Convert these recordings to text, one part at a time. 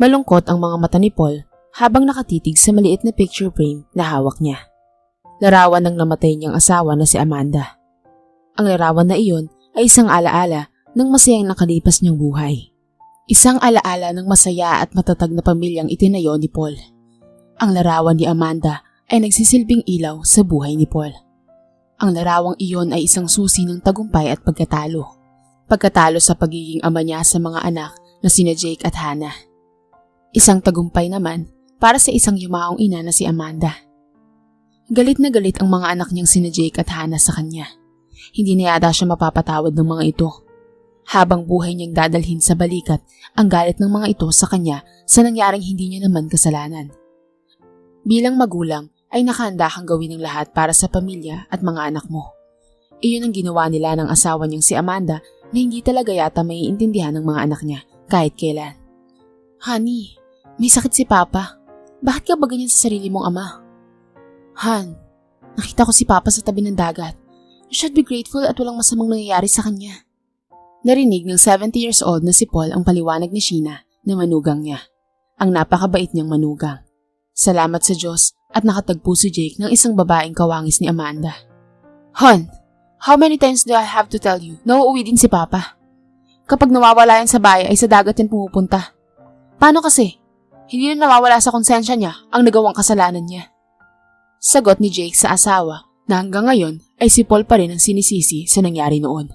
Malungkot ang mga mata ni Paul habang nakatitig sa maliit na picture frame na hawak niya. Larawan ng namatay niyang asawa na si Amanda. Ang larawan na iyon ay isang alaala ng masayang nakalipas niyang buhay. Isang alaala ng masaya at matatag na pamilyang itinayo ni Paul. Ang larawan ni Amanda ay nagsisilbing ilaw sa buhay ni Paul. Ang larawang iyon ay isang susi ng tagumpay at pagkatalo. Pagkatalo sa pagiging ama niya sa mga anak na sina Jake at Hannah. Isang tagumpay naman para sa isang yumaong ina na si Amanda. Galit na galit ang mga anak niyang sina Jake at Hannah sa kanya. Hindi na yata siya mapapatawad ng mga ito. Habang buhay niyang dadalhin sa balikat ang galit ng mga ito sa kanya sa nangyaring hindi niya naman kasalanan. Bilang magulang ay nakahanda kang gawin ng lahat para sa pamilya at mga anak mo. Iyon ang ginawa nila ng asawa niyang si Amanda na hindi talaga yata maiintindihan ng mga anak niya kahit kailan. Honey, may sakit si Papa. Bakit ka ba ganyan sa sarili mong ama? Han, nakita ko si Papa sa tabi ng dagat. You should be grateful at walang masamang nangyayari sa kanya. Narinig ng 70 years old na si Paul ang paliwanag ni Sheena na manugang niya. Ang napakabait niyang manugang. Salamat sa Diyos at nakatagpo si Jake ng isang babaeng kawangis ni Amanda. Han, how many times do I have to tell you na uuwi din si Papa? Kapag nawawala yan sa bahay ay sa dagat yan pumupunta. Paano kasi? Hindi na nawawala sa konsensya niya ang nagawang kasalanan niya. Sagot ni Jake sa asawa na hanggang ngayon ay si Paul pa rin ang sinisisi sa nangyari noon.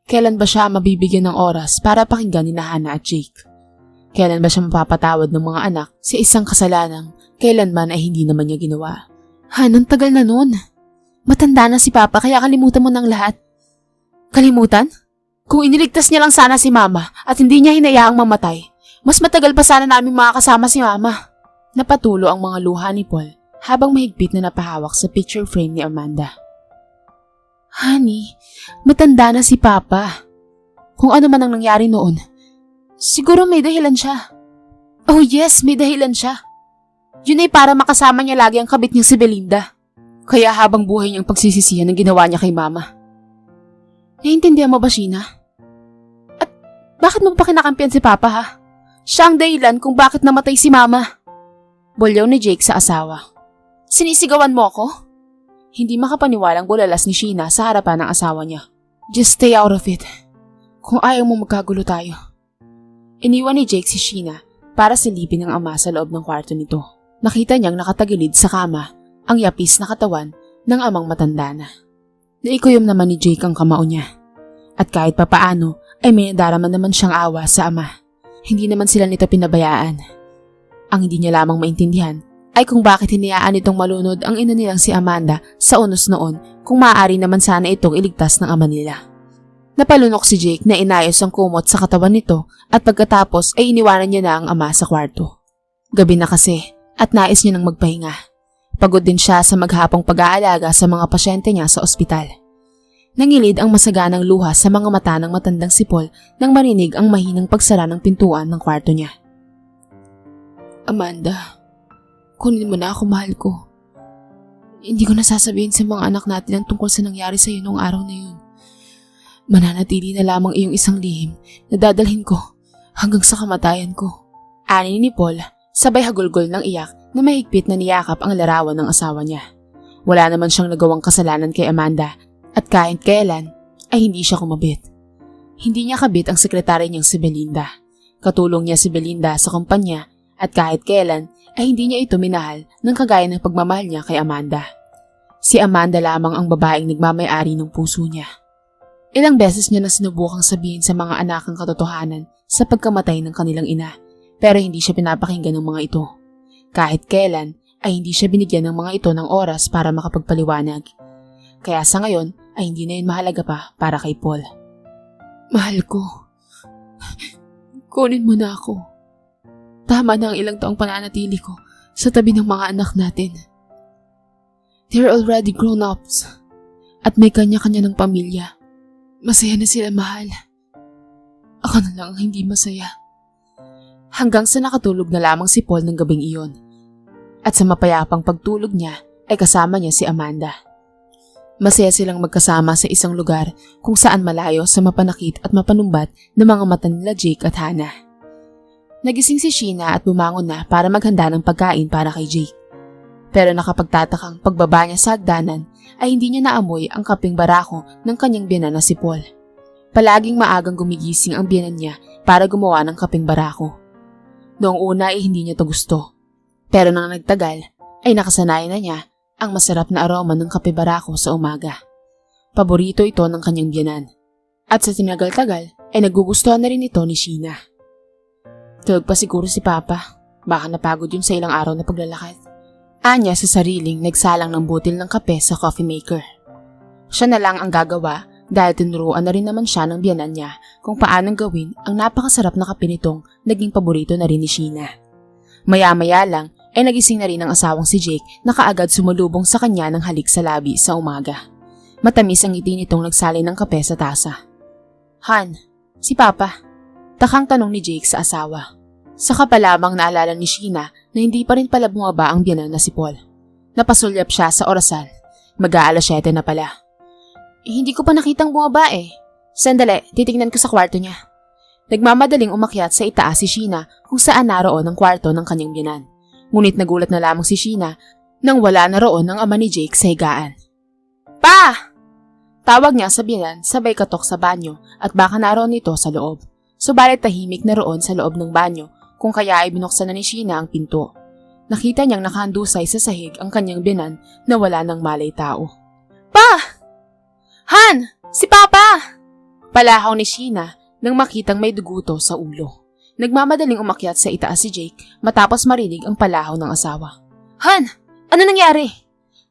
Kailan ba siya mabibigyan ng oras para pakinggan ni Hannah at Jake? Kailan ba siya mapapatawad ng mga anak sa isang kasalanang kailanman ay hindi naman niya ginawa? Han, ang tagal na noon. Matanda na si Papa kaya kalimutan mo ng lahat. Kalimutan? Kung iniligtas niya lang sana si Mama at hindi niya hinayaang mamatay, mas matagal pa sana namin makakasama si Mama. Napatulo ang mga luha ni Paul habang mahigpit na napahawak sa picture frame ni Amanda. Honey, matanda na si Papa. Kung ano man ang nangyari noon, siguro may dahilan siya. Oh yes, may dahilan siya. Yun ay para makasama niya lagi ang kabit niyang si Belinda. Kaya habang buhay niyang pagsisisihan ang ginawa niya kay Mama. Naiintindihan mo ba, Sheena? At bakit mo pa kinakampihan si Papa ha? Siya ang dahilan kung bakit namatay si Mama. Bolyaw ni Jake sa asawa. Sinisigawan mo ako? Hindi makapaniwalang bulalas ni Sheena sa harapan ng asawa niya. Just stay out of it. Kung ayaw mo magkagulo tayo. Iniwan ni Jake si Sheena para silipin ang ama sa loob ng kwarto nito. Nakita niyang nakatagilid sa kama ang yapis na katawan ng amang matanda na. Naikuyom naman ni Jake ang kamao niya. At kahit papaano ay may nadarama naman siyang awa sa ama. Hindi naman sila nito pinabayaan. Ang hindi niya lamang maintindihan ay kung bakit hinayaan itong malunod ang ina nilang si Amanda sa unos noon kung maaari naman sana itong iligtas ng ama nila. Napalunok si Jake na inayos ang kumot sa katawan nito at pagkatapos ay iniwanan niya na ang ama sa kwarto. Gabi na kasi at nais niya nang magpahinga. Pagod din siya sa maghapong pag-aalaga sa mga pasyente niya sa ospital. Nangilid ang masaganang luha sa mga mata ng matandang si Paul nang marinig ang mahinang pagsara ng pintuan ng kwarto niya. Amanda, kunin mo na ako, mahal ko. Hindi ko nasasabihin sa mga anak natin ang tungkol sa nangyari sa iyo noong araw na yun. Mananatili na lamang iyong isang lihim na dadalhin ko hanggang sa kamatayan ko. Ani ni Paul, sabay hagulgol ng iyak na mahigpit na niyakap ang larawan ng asawa niya. Wala naman siyang nagawang kasalanan kay Amanda at kahit kailan ay hindi siya kumabit. Hindi niya kabit ang sekretary niyang si Belinda. Katulong niya si Belinda sa kumpanya at kahit kailan ay hindi niya ito minahal ng kagaya ng pagmamahal niya kay Amanda. Si Amanda lamang ang babaeng nagmamay-ari ng puso niya. Ilang beses niya na sinubukang sabihin sa mga anak ang katotohanan sa pagkamatay ng kanilang ina pero hindi siya pinapakinggan ng mga ito. Kahit kailan ay hindi siya binigyan ng mga ito ng oras para makapagpaliwanag. Kaya sa ngayon ay hindi na yun mahalaga pa para kay Paul. Mahal ko, kunin mo na ako. Tama na ang ilang taong pananatili ko sa tabi ng mga anak natin. They're already grown-ups at may kanya-kanya ng pamilya. Masaya na sila, mahal. Ako na lang ang hindi masaya. Hanggang sa nakatulog na lamang si Paul ng gabing iyon. At sa mapayapang pagtulog niya ay kasama niya si Amanda. Masaya silang magkasama sa isang lugar kung saan malayo sa mapanakit at mapanumbat ng mga mata nila Jake at Hannah. Nagising si Sheena at bumangon na para maghanda ng pagkain para kay Jake. Pero nakapagtatakang pagbaba niya sa hagdanan ay hindi niya naamoy ang kaping barako ng kanyang biyanan na si Paul. Palaging maagang gumigising ang biyanan niya para gumawa ng kaping barako. Noong una ay hindi niya to gusto. Pero nang nagtagal ay nakasanayan na niya ang masarap na aroma ng kape barako sa umaga. Paborito ito ng kanyang biyanan. At sa tinagal-tagal ay nagugustuhan na rin ito ni Sheena. Tulog pa siguro si Papa. Baka napagod yun sa ilang araw na paglalakad. Anya sa sariling nagsalang ng butil ng kape sa coffee maker. Siya na lang ang gagawa dahil tinuruan na rin naman siya ng biyanan niya kung paanong gawin ang napakasarap na kape nitong naging paborito na rin ni Sheena. Maya-maya lang ay nagising na rin ang asawang si Jake na kaagad sumalubong sa kanya ng halik sa labi sa umaga. Matamis ang ngiti nitong nagsalin ng kape sa tasa. Han, si Papa. Takang tanong ni Jake sa asawa. Saka pa lamang naalala ni Sheena na hindi pa rin pala bumaba ang biyanan na si Paul. Napasulyap siya sa orasan. Mag-aalas 7 na pala. Hindi ko pa nakitang bumaba eh. Sandali, titignan ko sa kwarto niya. Nagmamadaling umakyat sa itaas si Sheena kung saan naroon ang kwarto ng kanyang biyanan. Ngunit nagulat na lamang si Sheena nang wala na roon ang ama ni Jake sa higaan. Pa! Tawag niya sa biyanan sabay katok sa banyo at baka naroon ito sa loob. Subalit tahimik na roon sa loob ng banyo kung kaya ay binuksan na ni Sheena ang pinto. Nakita niyang nakahandusay sa sahig ang kanyang biyanan na wala ng malay tao. Pa! Han! Si Papa! Palahaw ni Sheena nang makitang may duguto sa ulo. Nagmamadaling umakyat sa itaas si Jake matapos marinig ang palahaw ng asawa. Han! Ano nangyari?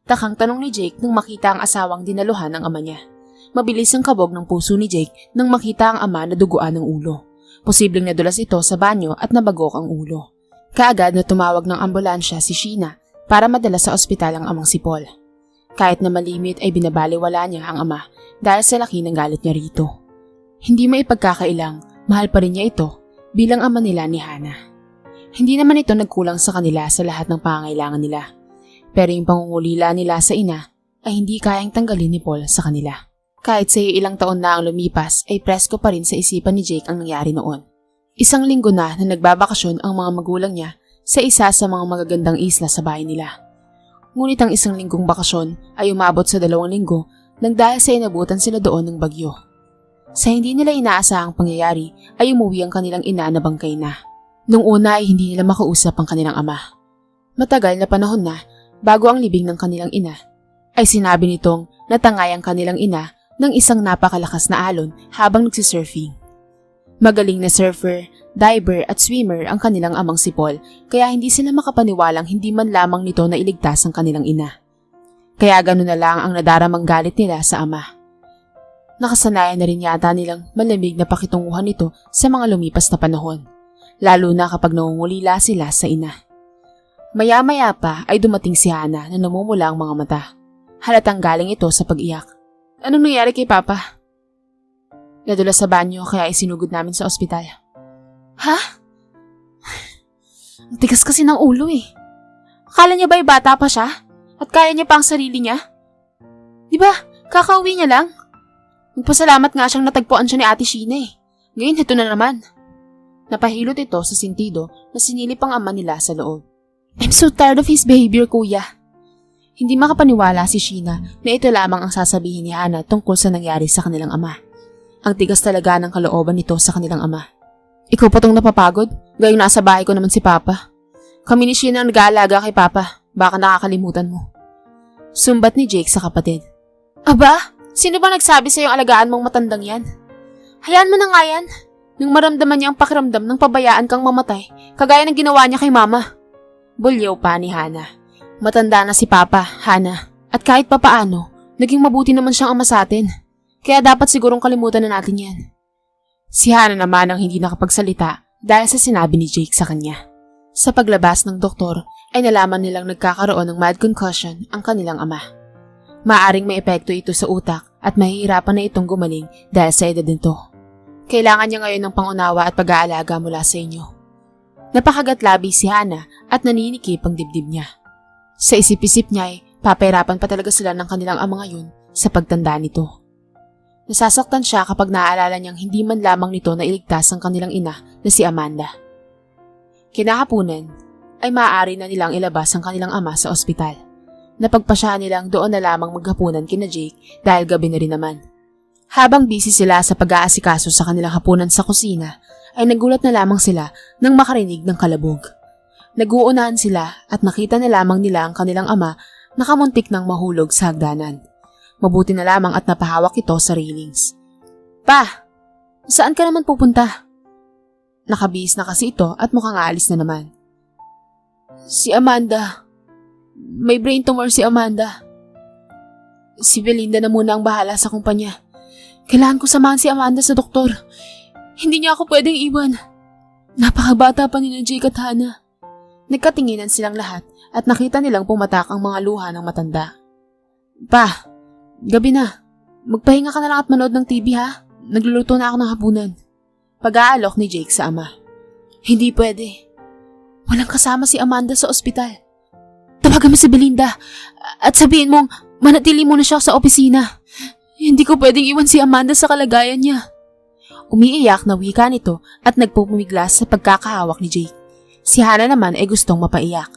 Takang tanong ni Jake nang makita ang asawang dinaluhan ng ama niya. Mabilis ang kabog ng puso ni Jake nang makita ang ama na duguan ng ulo. Posibleng nadulas ito sa banyo at nabagok ang ulo. Kaagad na tumawag ng ambulansya si Sheena para madala sa ospital ang amang si Paul. Kahit na malimit ay binabaliwala niya ang ama dahil sa laki ng galit niya rito. Hindi maipagkakailang, mahal pa rin niya ito bilang ama nila ni Hannah. Hindi naman ito nagkulang sa kanila sa lahat ng pangangailangan nila. Pero yung pangungulila nila sa ina ay hindi kayang tanggalin ni Paul sa kanila. Kahit sa ilang taon na ang lumipas ay presko pa rin sa isipan ni Jake ang nangyari noon. Isang linggo na nagbabakasyon ang mga magulang niya sa isa sa mga magagandang isla sa bahay nila. Ngunit ang isang linggong bakasyon ay umabot sa 2 linggo nang dahil sa inabutan sila doon ng bagyo. Sa hindi nila inaasahang pangyayari ay umuwi ang kanilang ina na bangkay na. Nung una ay hindi nila makausap ang kanilang ama. Matagal na panahon na bago ang libing ng kanilang ina ay sinabi nitong natangay ang kanilang ina ng isang napakalakas na alon habang nagsisurfing. Magaling na surfer, diver at swimmer ang kanilang amang si Paul kaya hindi sila makapaniwalang hindi man lamang nito na iligtas ang kanilang ina. Kaya gano'n na lang ang nadaramang galit nila sa ama. Nakasanayan na rin yata nilang malamig na pakitunguhan nito sa mga lumipas na panahon, lalo na kapag nangungulila sila sa ina. Maya-maya pa ay dumating si Hannah na namumula ang mga mata. Halatang galing ito sa pag-iyak. Anong nangyari kay Papa? Nadulas sa banyo kaya isinugod namin sa ospital. Ha? Ang tigas kasi ng ulo eh. Akala niya ba'y bata pa siya? At kaya niya pa ang sarili niya? Diba, kakauwi niya lang? Magpasalamat nga siyang natagpuan siya ni Ate Sheena eh. Ngayon ito na naman. Napahilot ito sa sentido na sinilip ang ama nila sa loob. I'm so tired of his behavior, kuya. Hindi makapaniwala si Sheena na ito lamang ang sasabihin ni Hannah tungkol sa nangyari sa kanilang ama. Ang tigas talaga ng kalooban nito sa kanilang ama. Ikaw pa tong napapagod? Gayong nasa bahay ko naman si Papa. Kami ni Sheena ang nag-aalaga kay Papa. Baka nakakalimutan mo. Sumbat ni Jake sa kapatid. Aba, sino ba nagsabi sa yung alagaan mong matandang yan? Hayaan mo na nga yan. Nung maramdaman niya ang pakiramdam ng pabayaan kang mamatay, kagaya ng ginawa niya kay Mama. Bulyaw pa ni Hannah. Matanda na si Papa, Hannah. At kahit papaano, naging mabuti naman siyang ama sa atin. Kaya dapat sigurong kalimutan na natin yan. Si Hannah naman ang hindi nakapagsalita dahil sa sinabi ni Jake sa kanya. Sa paglabas ng doktor ay nalaman nilang nagkakaroon ng mild concussion ang kanilang ama. Maaring may epekto ito sa utak at mahihirapan na itong gumaling dahil sa edad nito. Kailangan niya ngayon ng pangunawa at pag-aalaga mula sa inyo. Napakagatlabi si Hannah at naninikip ang dibdib niya. Sa isip-isip niya ay papahirapan pa talaga sila ng kanilang ama ngayon sa pagtanda nito. Nasasaktan siya kapag naaalala niyang hindi man lamang nito na iligtas ang kanilang ina na si Amanda. Kinahaponan ay maaari na nilang ilabas ang kanilang ama sa ospital. Napagpasyahan nilang doon na lamang maghapunan kina Jake dahil gabi na rin naman. Habang busy sila sa pag-aasikaso sa kanilang hapunan sa kusina, ay nagulat na lamang sila nang makarinig ng kalabog. Naguunahan sila at nakita na lamang nila ang kanilang ama nakamuntik ng mahulog sa hagdanan. Mabuti na lamang at napahawak ito sa railings. Pa! Saan ka naman pupunta? Nakabihis na kasi ito at mukhang aalis na naman. Si Amanda. May brain tumor si Amanda. Si Belinda na muna ang bahala sa kumpanya. Kailangan ko samahan si Amanda sa doktor. Hindi niya ako pwedeng iwan. Napakabata pa ni Jake at Hannah. Nagkatinginan silang lahat at nakita nilang pumatak ang mga luha ng matanda. Pa, gabi na. Magpahinga ka na lang at manood ng TV ha. Nagluluto na ako ng hapunan. Pag-aalok ni Jake sa ama. Hindi pwede. Walang kasama si Amanda sa ospital. Tawagan mo si Belinda at sabihin mong manatili muna siya sa opisina. Hindi ko pwedeng iwan si Amanda sa kalagayan niya. Umiiyak na wika nito at nagpupumiglas sa pagkakahawak ni Jake. Si Hannah naman ay gustong mapaiyak.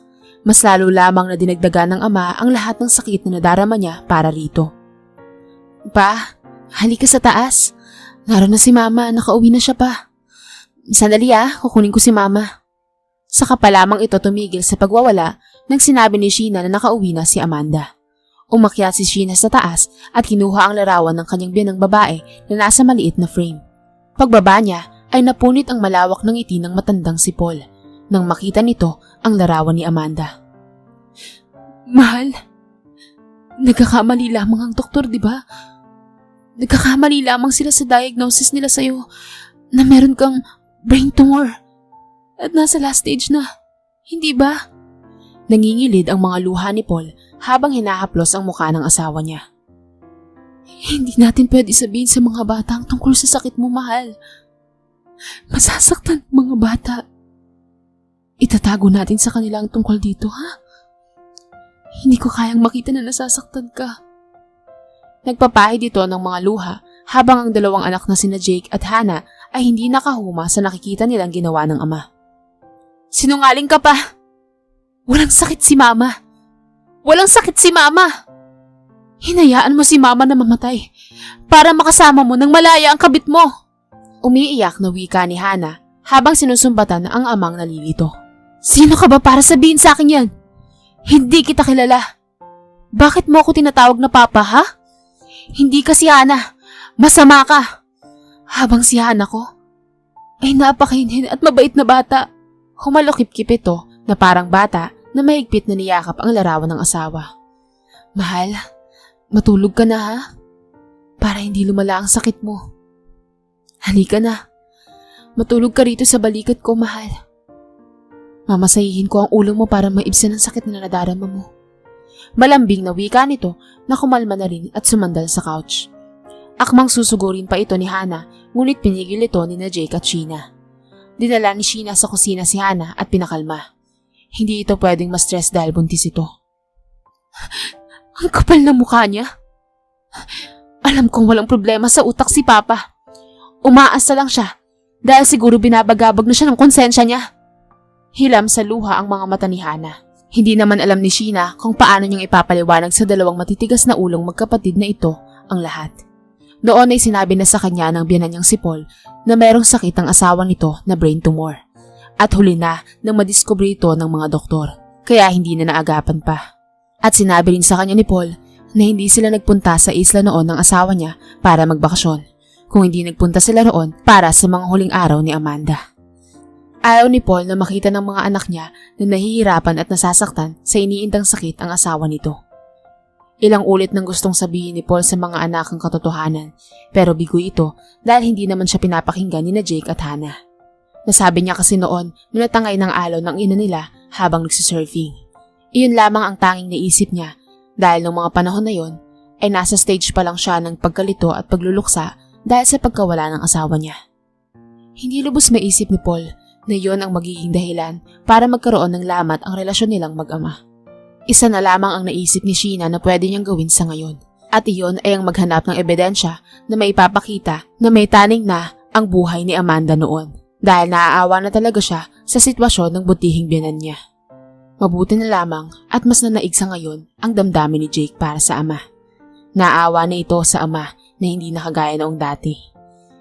Mas lalo lamang na dinagdagan ng ama ang lahat ng sakit na nadarama niya para rito. Pa, halika sa taas. Naroon na si Mama, nakauwi na siya pa. Sandali kukunin ko si Mama. Saka pa lamang ito tumigil sa pagwawala nang sinabi ni Sheena na nakauwi na si Amanda. Umakyat si Sheena sa taas at kinuha ang larawan ng kanyang biyanang babae na nasa maliit na frame. Pagbaba niya ay napunit ang malawak ng ngiti ng matandang si Paul nang makita nito ang larawan ni Amanda. Mahal, nagkakamali lamang ang doktor, di ba? Nagkakamali lamang sila sa diagnosis nila sa'yo na meron kang brain tumor at nasa last stage na, hindi ba? Nangingilid ang mga luha ni Paul habang hinahaplos ang mukha ng asawa niya. Hindi natin pwede sabihin sa mga bata ang tungkol sa sakit mo, mahal. Masasaktan ang mga bata. Itatago natin sa kanila ang tungkol dito, ha? Hindi ko kayang makita na nasasaktan ka. Nagpapahid ito ng mga luha habang ang dalawang anak na sina Jake at Hannah ay hindi nakahuma sa nakikita nilang ginawa ng ama. Sinungaling ka pa! Walang sakit si Mama! Walang sakit si Mama! Hinayaan mo si Mama na mamatay para makasama mo nang malaya ang kabit mo! Umiiyak na wika ni Hannah habang sinusumbatan ang amang nalilito. Sino ka ba para sabihin sa akin yan? Hindi kita kilala. Bakit mo ako tinatawag na Papa, ha? Hindi ka si Hannah. Masama ka. Habang si Hannah ko ay napakahinhin at mabait na bata. Humalokip-kip ito na parang bata na mahigpit na niyakap ang larawan ng asawa. Mahal, matulog ka na ha? Para hindi lumala ang sakit mo. Halika na. Matulog ka rito sa balikat ko, mahal. Mamasahihin ko ang ulo mo para maibsan ang sakit na nadarama mo. Malambing na wika nito na kumalma na rin at sumandal sa couch. Akmang susugurin pa ito ni Hannah, ngunit pinigil ito ni na Jake at Sheena. Dinala ni Sheena sa kusina si Hannah at pinakalma. Hindi ito pwedeng ma-stress dahil buntis ito. Ang kapal na mukha niya. Alam kong walang problema sa utak si Papa. Umaasa lang siya dahil siguro binabagabag na siya ng konsensya niya. Hilam sa luha ang mga mata ni Hannah. Hindi naman alam ni Sheena kung paano niyang ipapaliwanag sa dalawang matitigas na ulong magkapatid na ito ang lahat. Noon ay sinabi na sa kanya ng biyanan niyang si Paul na mayroong sakit ang asawa nito na brain tumor. At huli na nang madiskubre ito ng mga doktor, kaya hindi na naagapan pa. At sinabi rin sa kanya ni Paul na hindi sila nagpunta sa isla noon ng asawa niya para magbakasyon, kung hindi nagpunta sila roon para sa mga huling araw ni Amanda. Ayaw ni Paul na makita ng mga anak niya na nahihirapan at nasasaktan sa iniindang sakit ang asawa nito. Ilang ulit nang gustong sabihin ni Paul sa mga anak ang katotohanan, pero bigo ito dahil hindi naman siya pinapakinggan ni na Jake at Hannah. Nasabi niya kasi noon nung natangay ng alaw ng ina nila habang nagsisurfing. Iyon lamang ang tanging naisip niya dahil noong mga panahon na yon ay nasa stage pa lang siya ng pagkalito at pagluluksa dahil sa pagkawala ng asawa niya. Hindi lubos maisip ni Paul na yon ang magiging dahilan para magkaroon ng lamat ang relasyon nilang mag-ama. Isa na lamang ang naisip ni Sheena na pwede niyang gawin sa ngayon. At iyon ay ang maghanap ng ebidensya na maipapakita na may taning na ang buhay ni Amanda noon. Dahil naaawa na talaga siya sa sitwasyon ng butihing biyanan niya. Mabuti na lamang at mas nanaig sa ngayon ang damdamin ni Jake para sa ama. Naawa na ito sa ama na hindi nakagaya noong dati.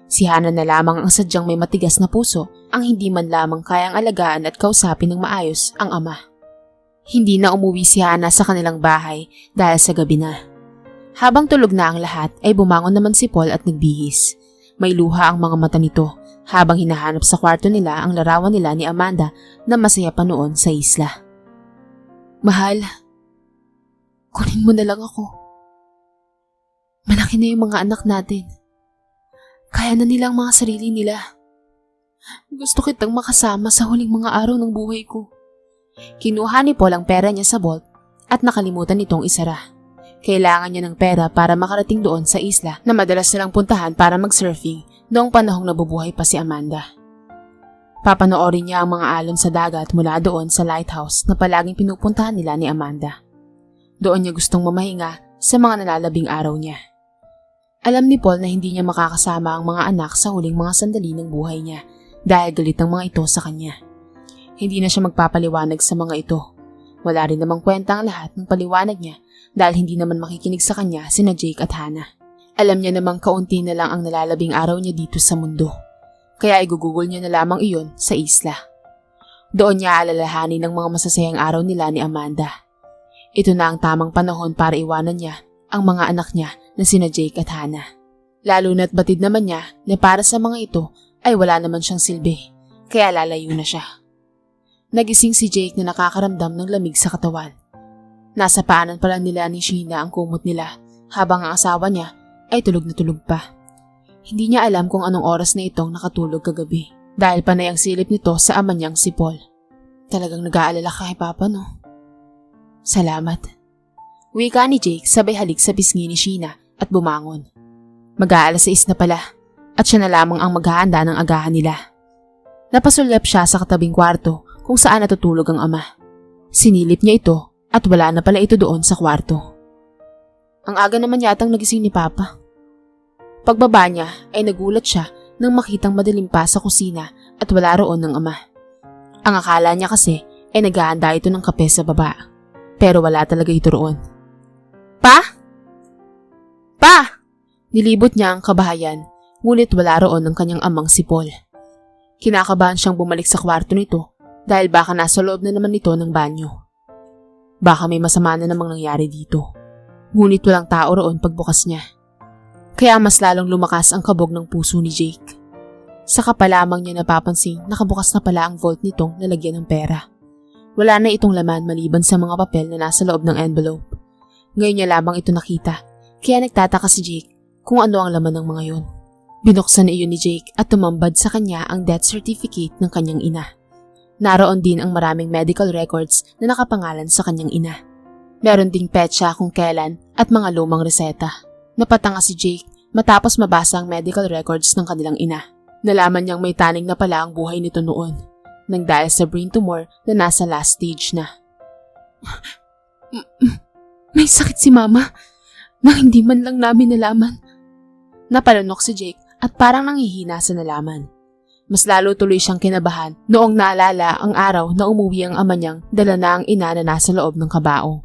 Si Hana na lamang ang sadyang may matigas na puso ang hindi man lamang kayang alagaan at kausapin ng maayos ang ama. Hindi na umuwi si Hana sa kanilang bahay dahil sa gabi na. Habang tulog na ang lahat ay bumangon naman si Paul at nagbihis. May luha ang mga mata nito habang hinahanap sa kwarto nila ang larawan nila ni Amanda na masaya pa noon sa isla. Mahal, kunin mo na lang ako. Malaki na yung mga anak natin. Kaya na nilang mga sarili nila. Gusto kitang makasama sa huling mga araw ng buhay ko. Kinuha ni Paul ang pera niya sa vault at nakalimutan itong isara. Kailangan niya ng pera para makarating doon sa isla na madalas nilang puntahan para mag-surfing noong panahong nabubuhay pa si Amanda. Papanoorin niya ang mga alon sa dagat mula doon sa lighthouse na palaging pinupuntahan nila ni Amanda. Doon niya gustong mamahinga sa mga nalalabing araw niya. Alam ni Paul na hindi niya makakasama ang mga anak sa huling mga sandali ng buhay niya dahil galit ang mga ito sa kanya. Hindi na siya magpapaliwanag sa mga ito. Wala rin namang kwenta ang lahat ng paliwanag niya dahil hindi naman makikinig sa kanya sina Jake at Hana. Alam niya namang kaunti na lang ang nalalabing araw niya dito sa mundo. Kaya igugugol niya na lamang iyon sa isla. Doon niya alalahanin ang mga masasayang araw nila ni Amanda. Ito na ang tamang panahon para iwanan niya ang mga anak niya na sina Jake at Hana. Lalo na't batid naman niya na para sa mga ito ay wala naman siyang silbi, kaya lalayo na siya. Nagising si Jake na nakakaramdam ng lamig sa katawan. Nasa paanan pa lang nila ni Sheena ang kumot nila habang ang asawa niya ay tulog na tulog pa. Hindi niya alam kung anong oras na itong nakatulog kagabi dahil panay ang silip nito sa ama niyang si Paul. Talagang nag-aalala ka kay Papa, no? Salamat. Wika ni Jake sabay halik sa pisngi ni Sheena at bumangon. Mag-aalas 6 na pala at siya na lamang ang maghahanda ng agahan nila. Napasulyap siya sa katabing kwarto kung saan natutulog ang ama. Sinilip niya ito at wala na pala ito doon sa kwarto. Ang aga naman yatang nagising ni Papa. Pagbaba niya ay nagulat siya nang makitang madilim pa sa kusina at wala roon ng ama. Ang akala niya kasi ay naghahanda ito ng kape sa baba. Pero wala talaga ito roon. Pa? Pa! Nilibot niya ang kabahayan, ngunit wala roon ng kanyang amang si Paul. Kinakabahan siyang bumalik sa kwarto nito dahil baka nasa loob na naman nito ng banyo. Baka may masama na namang nangyari dito. Ngunit walang tao roon pagbukas niya. Kaya mas lalong lumakas ang kabog ng puso ni Jake. Saka pa lamang niya napapansin nakabukas na pala ang vault nitong lalagyan ng pera. Wala na itong laman maliban sa mga papel na nasa loob ng envelope. Ngayon niya lamang ito nakita, kaya nagtataka si Jake kung ano ang laman ng mga yon. Binuksan na iyon ni Jake at tumambad sa kanya ang death certificate ng kanyang ina. Naroon din ang maraming medical records na nakapangalan sa kanyang ina. Meron ding petsa kung kailan at mga lumang reseta. Napatanga si Jake matapos mabasa ang medical records ng kanilang ina. Nalaman niyang may taning na pala ang buhay nito noon, nang dahil sa brain tumor na nasa last stage na. May sakit si Mama na hindi man lang namin nalaman. Napalunok si Jake at parang nanghihina sa nalaman. Mas lalo tuloy siyang kinabahan noong naalala ang araw na umuwi ang ama niyang dala na ang ina na nasa loob ng kabaong.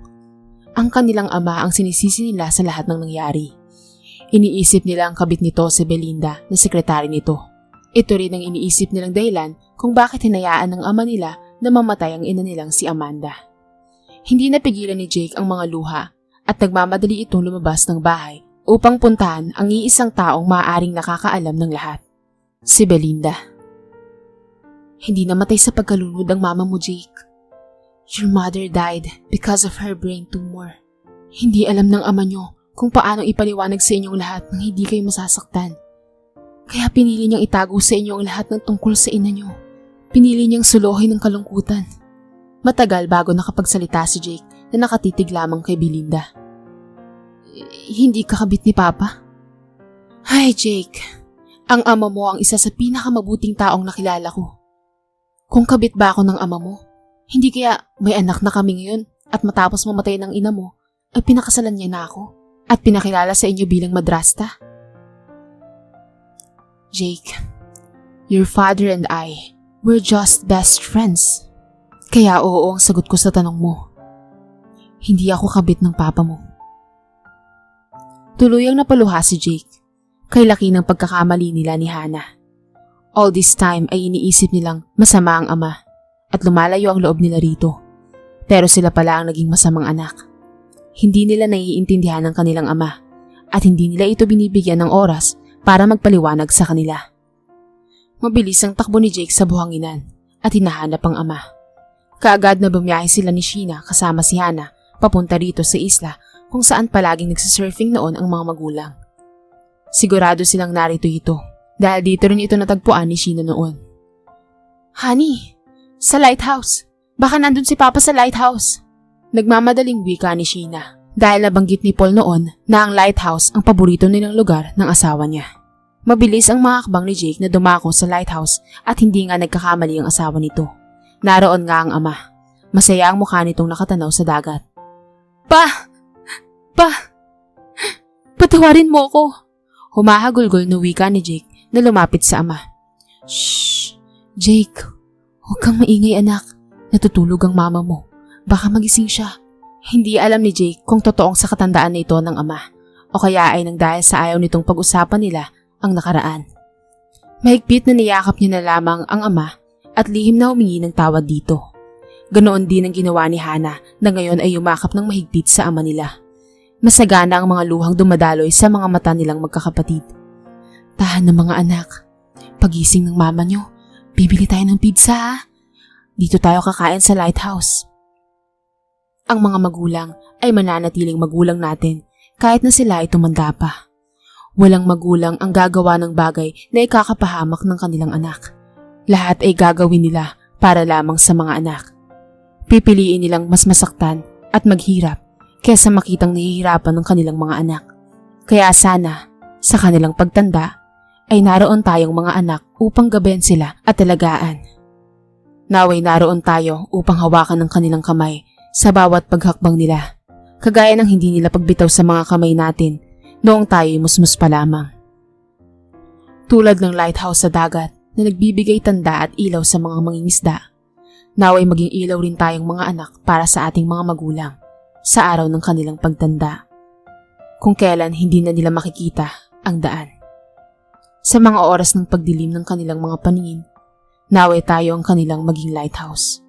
Ang kanilang ama ang sinisisi nila sa lahat ng nangyari. Iniisip nila ang kabit nito si Belinda na sekretary nito. Ito rin ang iniisip nilang dahilan kung bakit hinayaan ng ama nila na mamatay ang ina nilang si Amanda. Hindi napigilan ni Jake ang mga luha at nagmamadali itong lumabas ng bahay upang puntahan ang iisang taong maaaring nakakaalam ng lahat. Si Belinda. Hindi namatay sa pagkalunod ang mama mo, Jake. Your mother died because of her brain tumor. Hindi alam ng ama niyo kung paano ipaliwanag sa inyong lahat nang hindi kayo masasaktan. Kaya pinili niyang itago sa inyo ang lahat ng tungkol sa ina niyo. Pinili niyang suluhin ng kalungkutan. Matagal bago nakapagsalita si Jake na nakatitig lamang kay Belinda. Hindi ka kabit ni Papa? Hi Jake, ang ama mo ang isa sa pinakamabuting taong nakilala ko. Kung kabit ba ako ng ama mo, hindi kaya may anak na kami ngayon at matapos mamatay ng ina mo, ay pinakasalan niya na ako at pinakilala sa inyo bilang madrasta. Jake, your father and I We're just best friends. Kaya oo ang sagot ko sa tanong mo. Hindi ako kabit ng papa mo. Tuluyang napaluha si Jake. Kay laki ng pagkakamali nila ni Hannah. All this time ay iniisip nilang masama ang ama at lumalayo ang loob nila rito. Pero sila pala ang naging masamang anak. Hindi nila naiintindihan ang kanilang ama at hindi nila ito binibigyan ng oras para magpaliwanag sa kanila. Mabilis ang takbo ni Jake sa buhanginan at hinahanap ang ama. Kaagad na bumiyahe sila ni Sheena kasama si Hannah papunta rito sa isla kung saan palaging nagsisurfing noon ang mga magulang. Sigurado silang narito ito dahil dito rin ito natagpuan ni Sheena noon. Honey, sa lighthouse. Baka nandun si Papa sa lighthouse. Nagmamadaling wika ni Sheena dahil nabanggit ni Paul noon na ang lighthouse ang paborito nilang lugar ng asawa niya. Mabilis ang mga akbang ni Jake na dumako sa lighthouse at hindi nga nagkakamali ang asawa nito. Naroon nga ang ama. Masaya ang mukha nitong nakatanaw sa dagat. Patawarin mo ko. Humahagulgol na wika ni Jake na lumapit sa ama. Shh! Jake, huwag kang maingay anak. Natutulog ang mama mo. Baka magising siya. Hindi alam ni Jake kung totoong sa katandaan na ito ng ama o kaya ay nang dahil sa ayaw nitong pag-usapan nila ang nakaraan. Mahigpit na niyakap niya na lamang ang ama at lihim na humingi ng tawad dito. Ganoon din ang ginawa ni Hannah na ngayon ay yumakap ng mahigpit sa ama nila. Masagana ang mga luhang dumadaloy sa mga mata nilang magkakapatid. Tahan na mga anak. Pagising ng mama nyo, bibili tayo ng pizza ha? Dito tayo kakain sa lighthouse. Ang mga magulang ay mananatiling magulang natin kahit na sila ay tumanda pa. Walang magulang ang gagawa ng bagay na ikakapahamak ng kanilang anak. Lahat ay gagawin nila para lamang sa mga anak. Pipiliin nilang mas masaktan at maghirap kaysa makitang nahihirapan ng kanilang mga anak. Kaya sana, sa kanilang pagtanda, ay naroon tayong mga anak upang gabayan sila at alagaan. Naway naroon tayo upang hawakan ng kanilang kamay sa bawat paghakbang nila, kagaya ng hindi nila pagbitaw sa mga kamay natin noong tayo'y musmus pa lamang. Tulad ng lighthouse sa dagat na nagbibigay tanda at ilaw sa mga mangingisda, naway maging ilaw rin tayong mga anak para sa ating mga magulang sa araw ng kanilang pagtanda, kung kailan hindi na nila makikita ang daan. Sa mga oras ng pagdilim ng kanilang mga paningin, naway tayo ang kanilang maging lighthouse.